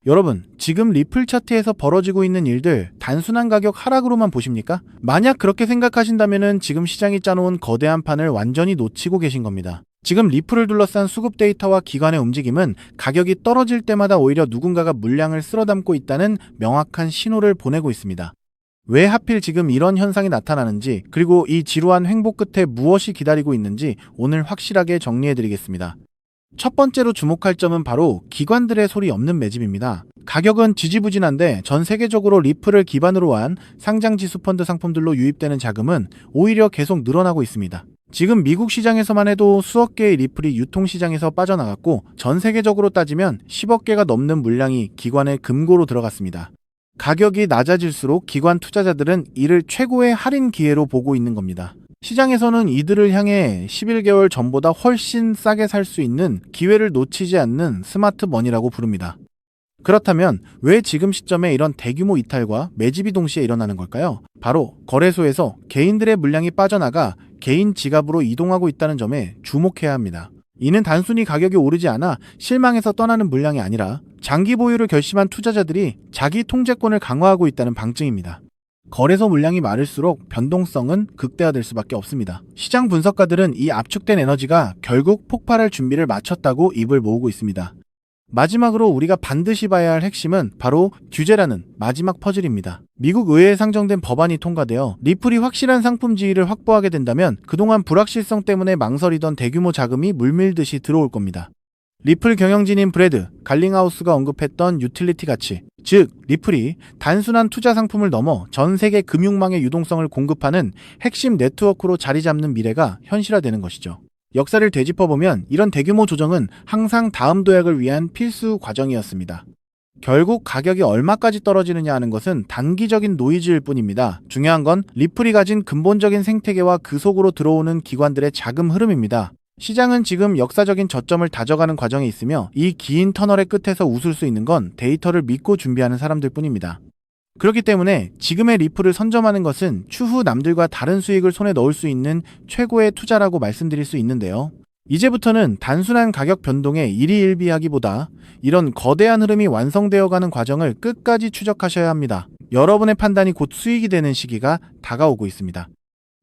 여러분, 지금 리플 차트에서 벌어지고 있는 일들 단순한 가격 하락으로만 보십니까? 만약 그렇게 생각하신다면 지금 시장이 짜놓은 거대한 판을 완전히 놓치고 계신 겁니다. 지금 리플을 둘러싼 수급 데이터와 기관의 움직임은 가격이 떨어질 때마다 오히려 누군가가 물량을 쓸어담고 있다는 명확한 신호를 보내고 있습니다. 왜 하필 지금 이런 현상이 나타나는지, 그리고 이 지루한 횡보 끝에 무엇이 기다리고 있는지 오늘 확실하게 정리해드리겠습니다. 첫 번째로 주목할 점은 바로 기관들의 소리 없는 매집입니다. 가격은 지지부진한데 전 세계적으로 리플을 기반으로 한 상장지수 펀드 상품들로 유입되는 자금은 오히려 계속 늘어나고 있습니다. 지금 미국 시장에서만 해도 수억 개의 리플이 유통시장에서 빠져나갔고 전 세계적으로 따지면 10억 개가 넘는 물량이 기관의 금고로 들어갔습니다. 가격이 낮아질수록 기관 투자자들은 이를 최고의 할인 기회로 보고 있는 겁니다. 시장에서는 이들을 향해 11개월 전보다 훨씬 싸게 살 수 있는 기회를 놓치지 않는 스마트 머니라고 부릅니다. 그렇다면 왜 지금 시점에 이런 대규모 이탈과 매집이 동시에 일어나는 걸까요? 바로 거래소에서 개인들의 물량이 빠져나가 개인 지갑으로 이동하고 있다는 점에 주목해야 합니다. 이는 단순히 가격이 오르지 않아 실망해서 떠나는 물량이 아니라 장기 보유를 결심한 투자자들이 자기 통제권을 강화하고 있다는 방증입니다. 거래소 물량이 많을수록 변동성은 극대화될 수밖에 없습니다. 시장 분석가들은 이 압축된 에너지가 결국 폭발할 준비를 마쳤다고 입을 모으고 있습니다. 마지막으로 우리가 반드시 봐야 할 핵심은 바로 규제라는 마지막 퍼즐입니다. 미국 의회에 상정된 법안이 통과되어 리플이 확실한 상품 지위를 확보하게 된다면 그동안 불확실성 때문에 망설이던 대규모 자금이 물밀듯이 들어올 겁니다. 리플 경영진인 브래드 갈링하우스가 언급했던 유틸리티 가치, 즉 리플이 단순한 투자 상품을 넘어 전 세계 금융망의 유동성을 공급하는 핵심 네트워크로 자리 잡는 미래가 현실화되는 것이죠. 역사를 되짚어보면 이런 대규모 조정은 항상 다음 도약을 위한 필수 과정이었습니다. 결국 가격이 얼마까지 떨어지느냐 하는 것은 단기적인 노이즈일 뿐입니다. 중요한 건 리플이 가진 근본적인 생태계와 그 속으로 들어오는 기관들의 자금 흐름입니다. 시장은 지금 역사적인 저점을 다져가는 과정에 있으며 이 긴 터널의 끝에서 웃을 수 있는 건 데이터를 믿고 준비하는 사람들 뿐입니다. 그렇기 때문에 지금의 리플을 선점하는 것은 추후 남들과 다른 수익을 손에 넣을 수 있는 최고의 투자라고 말씀드릴 수 있는데요. 이제부터는 단순한 가격 변동에 일희일비하기보다 이런 거대한 흐름이 완성되어가는 과정을 끝까지 추적하셔야 합니다. 여러분의 판단이 곧 수익이 되는 시기가 다가오고 있습니다.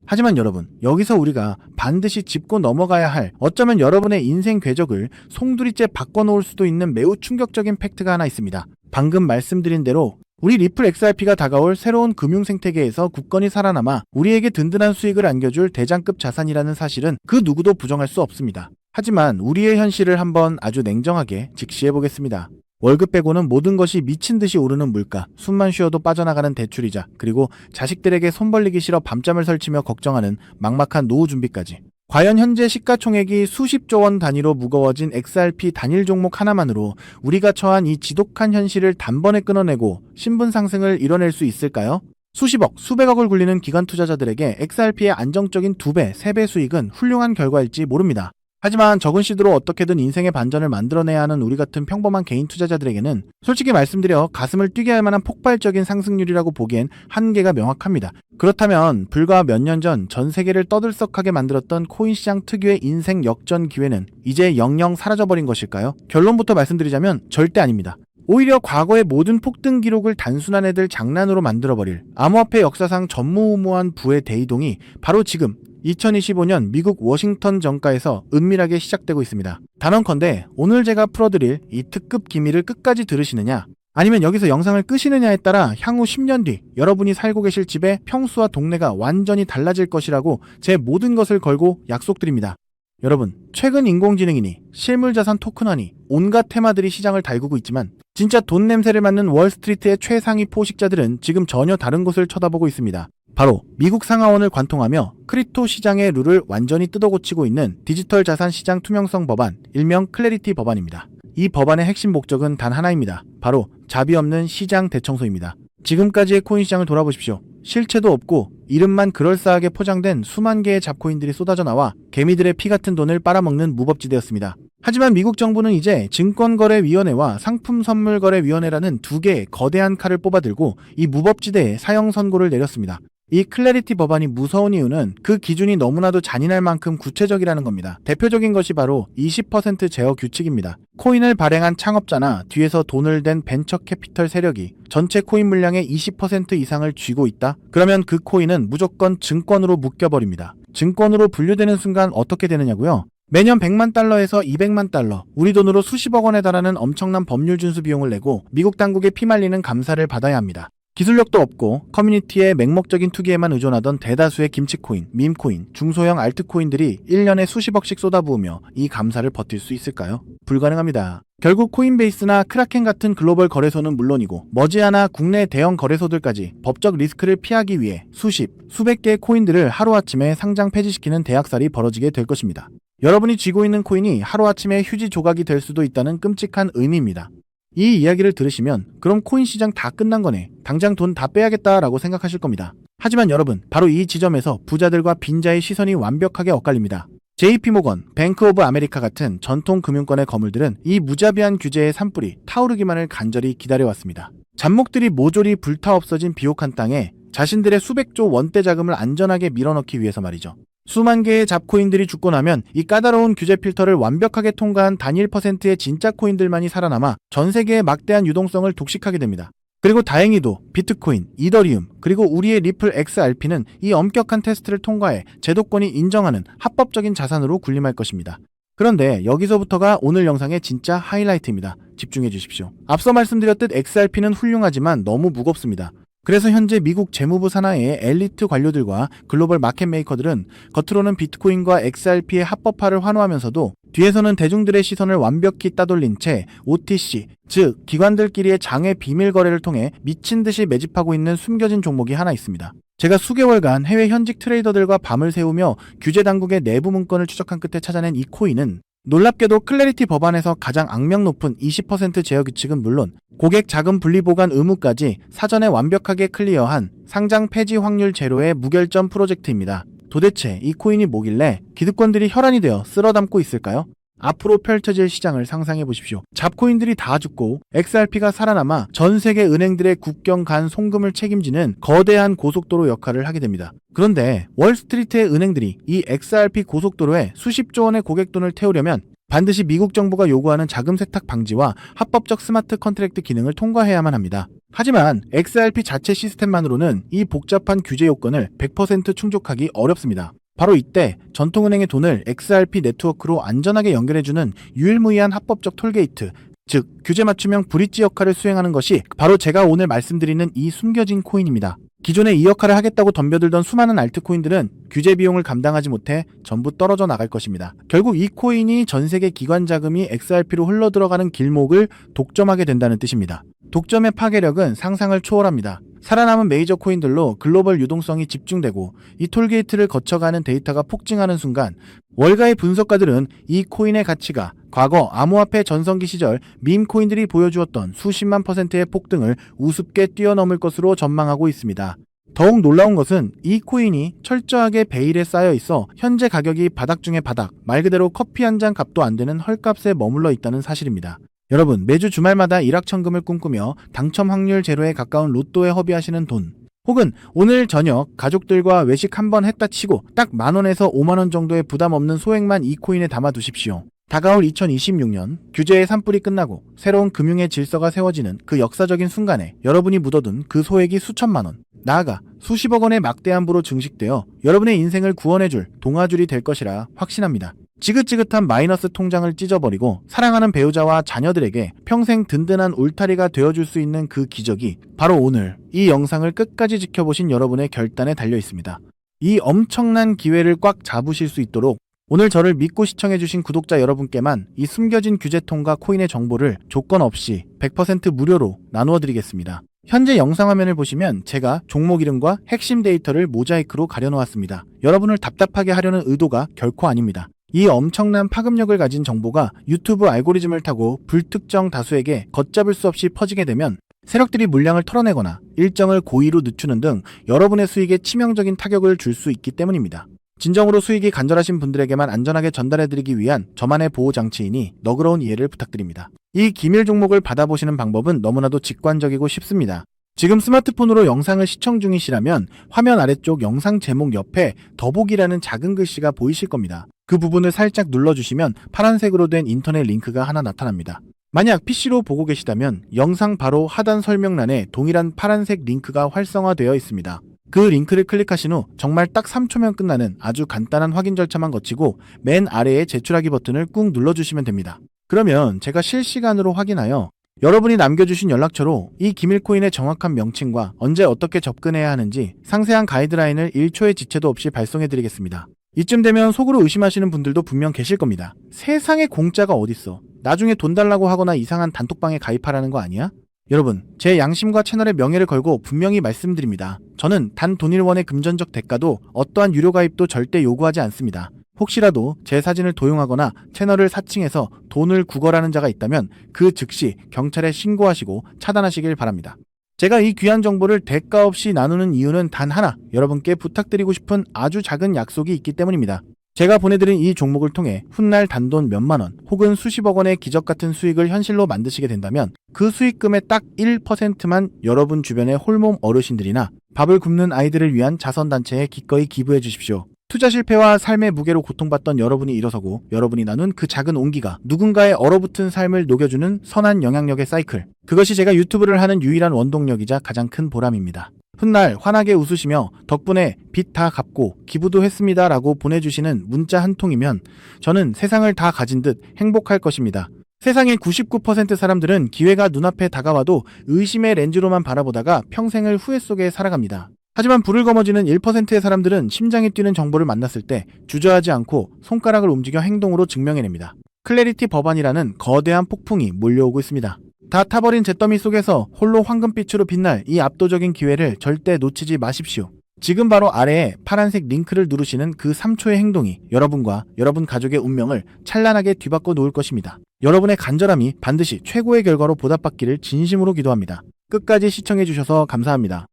하지만 여러분, 여기서 우리가 반드시 짚고 넘어가야 할, 어쩌면 여러분의 인생 궤적을 송두리째 바꿔놓을 수도 있는 매우 충격적인 팩트가 하나 있습니다. 방금 말씀드린 대로 우리 리플 XRP가 다가올 새로운 금융 생태계에서 굳건히 살아남아 우리에게 든든한 수익을 안겨줄 대장급 자산이라는 사실은 그 누구도 부정할 수 없습니다. 하지만 우리의 현실을 한번 아주 냉정하게 직시해보겠습니다. 월급 빼고는 모든 것이 미친 듯이 오르는 물가, 숨만 쉬어도 빠져나가는 대출이자, 그리고 자식들에게 손 벌리기 싫어 밤잠을 설치며 걱정하는 막막한 노후 준비까지. 과연 현재 시가총액이 수십조 원 단위로 무거워진 XRP 단일 종목 하나만으로 우리가 처한 이 지독한 현실을 단번에 끊어내고 신분 상승을 이뤄낼 수 있을까요? 수십억, 수백억을 굴리는 기관 투자자들에게 XRP의 안정적인 2배, 3배 수익은 훌륭한 결과일지 모릅니다. 하지만 적은 시드로 어떻게든 인생의 반전을 만들어내야 하는 우리 같은 평범한 개인 투자자들에게는 솔직히 말씀드려 가슴을 뛰게 할 만한 폭발적인 상승률이라고 보기엔 한계가 명확합니다. 그렇다면 불과 몇 년 전 전 세계를 떠들썩하게 만들었던 코인 시장 특유의 인생 역전 기회는 이제 영영 사라져버린 것일까요? 결론부터 말씀드리자면 절대 아닙니다. 오히려 과거의 모든 폭등 기록을 단순한 애들 장난으로 만들어버릴 암호화폐 역사상 전무후무한 부의 대이동이 바로 지금 2025년 미국 워싱턴 정가에서 은밀하게 시작되고 있습니다. 단언컨대 오늘 제가 풀어드릴 이 특급 기밀을 끝까지 들으시느냐, 아니면 여기서 영상을 끄시느냐에 따라 향후 10년 뒤 여러분이 살고 계실 집의 평수와 동네가 완전히 달라질 것이라고 제 모든 것을 걸고 약속드립니다. 여러분, 최근 인공지능이니 실물자산 토큰화니 온갖 테마들이 시장을 달구고 있지만 진짜 돈 냄새를 맡는 월스트리트의 최상위 포식자들은 지금 전혀 다른 곳을 쳐다보고 있습니다. 바로 미국 상하원을 관통하며 크립토 시장의 룰을 완전히 뜯어고치고 있는 디지털 자산 시장 투명성 법안, 일명 클래리티 법안입니다. 이 법안의 핵심 목적은 단 하나입니다. 바로 자비 없는 시장 대청소입니다. 지금까지의 코인 시장을 돌아보십시오. 실체도 없고 이름만 그럴싸하게 포장된 수만 개의 잡코인들이 쏟아져 나와 개미들의 피 같은 돈을 빨아먹는 무법지대였습니다. 하지만 미국 정부는 이제 증권거래위원회와 상품선물거래위원회라는 두 개의 거대한 칼을 뽑아들고 이 무법지대에 사형 선고를 내렸습니다. 이 클래리티 법안이 무서운 이유는 그 기준이 너무나도 잔인할 만큼 구체적이라는 겁니다. 대표적인 것이 바로 20% 제어 규칙입니다. 코인을 발행한 창업자나 뒤에서 돈을 댄 벤처 캐피털 세력이 전체 코인 물량의 20% 이상을 쥐고 있다? 그러면 그 코인은 무조건 증권으로 묶여버립니다. 증권으로 분류되는 순간 어떻게 되느냐고요? 매년 100만 달러에서 200만 달러, 우리 돈으로 수십억 원에 달하는 엄청난 법률 준수 비용을 내고 미국 당국에 피말리는 감사를 받아야 합니다. 기술력도 없고 커뮤니티에 맹목적인 투기에만 의존하던 대다수의 김치코인, 밈코인, 중소형 알트코인들이 1년에 수십억씩 쏟아부으며 이 감사를 버틸 수 있을까요? 불가능합니다. 결국 코인베이스나 크라켄 같은 글로벌 거래소는 물론이고 머지않아 국내 대형 거래소들까지 법적 리스크를 피하기 위해 수백 개의 코인들을 하루아침에 상장 폐지시키는 대학살이 벌어지게 될 것입니다. 여러분이 쥐고 있는 코인이 하루아침에 휴지 조각이 될 수도 있다는 끔찍한 의미입니다. 이 이야기를 들으시면 그럼 코인 시장 다 끝난 거네. 당장 돈 다 빼야겠다라고 생각하실 겁니다. 하지만 여러분, 바로 이 지점에서 부자들과 빈자의 시선이 완벽하게 엇갈립니다. JP모건, 뱅크 오브 아메리카 같은 전통 금융권의 거물들은 이 무자비한 규제의 산불이 타오르기만을 간절히 기다려왔습니다. 잡목들이 모조리 불타 없어진 비옥한 땅에 자신들의 수백조 원대 자금을 안전하게 밀어넣기 위해서 말이죠. 수만 개의 잡코인들이 죽고 나면 이 까다로운 규제 필터를 완벽하게 통과한 단일 %의 진짜 코인들만이 살아남아 전 세계의 막대한 유동성을 독식하게 됩니다. 그리고 다행히도 비트코인, 이더리움, 그리고 우리의 리플 XRP는 이 엄격한 테스트를 통과해 제도권이 인정하는 합법적인 자산으로 군림할 것입니다. 그런데 여기서부터가 오늘 영상의 진짜 하이라이트입니다. 집중해 주십시오. 앞서 말씀드렸듯 XRP는 훌륭하지만 너무 무겁습니다. 그래서 현재 미국 재무부 산하의 엘리트 관료들과 글로벌 마켓 메이커들은 겉으로는 비트코인과 XRP의 합법화를 환호하면서도 뒤에서는 대중들의 시선을 완벽히 따돌린 채 OTC, 즉 기관들끼리의 장외 비밀 거래를 통해 미친 듯이 매집하고 있는 숨겨진 종목이 하나 있습니다. 제가 수개월간 해외 현직 트레이더들과 밤을 새우며 규제 당국의 내부 문건을 추적한 끝에 찾아낸 이 코인은 놀랍게도 클래리티 법안에서 가장 악명 높은 20% 제어 규칙은 물론 고객 자금 분리 보관 의무까지 사전에 완벽하게 클리어한 상장 폐지 확률 제로의 무결점 프로젝트입니다. 도대체 이 코인이 뭐길래 기득권들이 혈안이 되어 쓸어담고 있을까요? 앞으로 펼쳐질 시장을 상상해 보십시오. 잡코인들이 다 죽고 XRP가 살아남아 전 세계 은행들의 국경 간 송금을 책임지는 거대한 고속도로 역할을 하게 됩니다. 그런데 월스트리트의 은행들이 이 XRP 고속도로에 수십조 원의 고객돈을 태우려면 반드시 미국 정부가 요구하는 자금 세탁 방지와 합법적 스마트 컨트랙트 기능을 통과해야만 합니다. 하지만 XRP 자체 시스템만으로는 이 복잡한 규제 요건을 100% 충족하기 어렵습니다. 바로 이때 전통은행의 돈을 XRP 네트워크로 안전하게 연결해주는 유일무이한 합법적 톨게이트, 즉 규제 맞춤형 브릿지 역할을 수행하는 것이 바로 제가 오늘 말씀드리는 이 숨겨진 코인입니다. 기존에 이 역할을 하겠다고 덤벼들던 수많은 알트코인들은 규제 비용을 감당하지 못해 전부 떨어져 나갈 것입니다. 결국 이 코인이 전 세계 기관 자금이 XRP로 흘러들어가는 길목을 독점하게 된다는 뜻입니다. 독점의 파괴력은 상상을 초월합니다. 살아남은 메이저 코인들로 글로벌 유동성이 집중되고 이 톨게이트를 거쳐가는 데이터가 폭증하는 순간 월가의 분석가들은 이 코인의 가치가 과거 암호화폐 전성기 시절 밈 코인들이 보여주었던 수십만 %의 폭등을 우습게 뛰어넘을 것으로 전망하고 있습니다. 더욱 놀라운 것은 이 코인이 철저하게 베일에 쌓여 있어 현재 가격이 바닥 중의 바닥, 말 그대로 커피 한 잔 값도 안 되는 헐값에 머물러 있다는 사실입니다. 여러분, 매주 주말마다 일확천금을 꿈꾸며 당첨 확률 제로에 가까운 로또에 허비하시는 돈, 혹은 오늘 저녁 가족들과 외식 한번 했다 치고 딱 10,000원에서 50,000원 정도의 부담 없는 소액만 이 코인에 담아 두십시오. 다가올 2026년 규제의 산불이 끝나고 새로운 금융의 질서가 세워지는 그 역사적인 순간에 여러분이 묻어둔 그 소액이 수천만 원, 나아가 수십억 원의 막대한 부로 증식되어 여러분의 인생을 구원해줄 동아줄이 될 것이라 확신합니다. 지긋지긋한 마이너스 통장을 찢어버리고 사랑하는 배우자와 자녀들에게 평생 든든한 울타리가 되어줄 수 있는 그 기적이 바로 오늘 이 영상을 끝까지 지켜보신 여러분의 결단에 달려 있습니다. 이 엄청난 기회를 꽉 잡으실 수 있도록 오늘 저를 믿고 시청해주신 구독자 여러분께만 이 숨겨진 규제통과 코인의 정보를 조건 없이 100% 무료로 나누어드리겠습니다. 현재 영상 화면을 보시면 제가 종목 이름과 핵심 데이터를 모자이크로 가려놓았습니다. 여러분을 답답하게 하려는 의도가 결코 아닙니다. 이 엄청난 파급력을 가진 정보가 유튜브 알고리즘을 타고 불특정 다수에게 걷잡을 수 없이 퍼지게 되면 세력들이 물량을 털어내거나 일정을 고의로 늦추는 등 여러분의 수익에 치명적인 타격을 줄 수 있기 때문입니다. 진정으로 수익이 간절하신 분들에게만 안전하게 전달해드리기 위한 저만의 보호장치이니 너그러운 이해를 부탁드립니다. 이 기밀 종목을 받아보시는 방법은 너무나도 직관적이고 쉽습니다. 지금 스마트폰으로 영상을 시청 중이시라면 화면 아래쪽 영상 제목 옆에 더보기라는 작은 글씨가 보이실 겁니다. 그 부분을 살짝 눌러주시면 파란색으로 된 인터넷 링크가 하나 나타납니다. 만약 PC로 보고 계시다면 영상 바로 하단 설명란에 동일한 파란색 링크가 활성화되어 있습니다. 그 링크를 클릭하신 후 정말 딱 3초면 끝나는 아주 간단한 확인 절차만 거치고 맨 아래에 제출하기 버튼을 꾹 눌러주시면 됩니다. 그러면 제가 실시간으로 확인하여 여러분이 남겨주신 연락처로 이 기밀코인의 정확한 명칭과 언제 어떻게 접근해야 하는지 상세한 가이드라인을 1초의 지체도 없이 발송해드리겠습니다. 이쯤 되면 속으로 의심하시는 분들도 분명 계실 겁니다. 세상에 공짜가 어딨어. 나중에 돈 달라고 하거나 이상한 단톡방에 가입하라는 거 아니야? 여러분, 제 양심과 채널의 명예를 걸고 분명히 말씀드립니다. 저는 단 돈일원의 금전적 대가도 어떠한 유료 가입도 절대 요구하지 않습니다. 혹시라도 제 사진을 도용하거나 채널을 사칭해서 돈을 구걸하는 자가 있다면 그 즉시 경찰에 신고하시고 차단하시길 바랍니다. 제가 이 귀한 정보를 대가 없이 나누는 이유는 단 하나, 여러분께 부탁드리고 싶은 아주 작은 약속이 있기 때문입니다. 제가 보내드린 이 종목을 통해 훗날 단돈 몇만 원 혹은 수십억 원의 기적 같은 수익을 현실로 만드시게 된다면 그 수익금의 딱 1%만 여러분 주변의 홀몸 어르신들이나 밥을 굶는 아이들을 위한 자선단체에 기꺼이 기부해 주십시오. 투자 실패와 삶의 무게로 고통받던 여러분이 일어서고 여러분이 나눈 그 작은 온기가 누군가의 얼어붙은 삶을 녹여주는 선한 영향력의 사이클. 그것이 제가 유튜브를 하는 유일한 원동력이자 가장 큰 보람입니다. 훗날 환하게 웃으시며 덕분에 빚 다 갚고 기부도 했습니다 라고 보내주시는 문자 한 통이면 저는 세상을 다 가진 듯 행복할 것입니다. 세상의 99% 사람들은 기회가 눈앞에 다가와도 의심의 렌즈로만 바라보다가 평생을 후회 속에 살아갑니다. 하지만 불을 거머쥐는 1%의 사람들은 심장이 뛰는 정보를 만났을 때 주저하지 않고 손가락을 움직여 행동으로 증명해냅니다. 클래리티 법안이라는 거대한 폭풍이 몰려오고 있습니다. 다 타버린 잿더미 속에서 홀로 황금빛으로 빛날 이 압도적인 기회를 절대 놓치지 마십시오. 지금 바로 아래에 파란색 링크를 누르시는 그 3초의 행동이 여러분과 여러분 가족의 운명을 찬란하게 뒤바꿔 놓을 것입니다. 여러분의 간절함이 반드시 최고의 결과로 보답받기를 진심으로 기도합니다. 끝까지 시청해주셔서 감사합니다.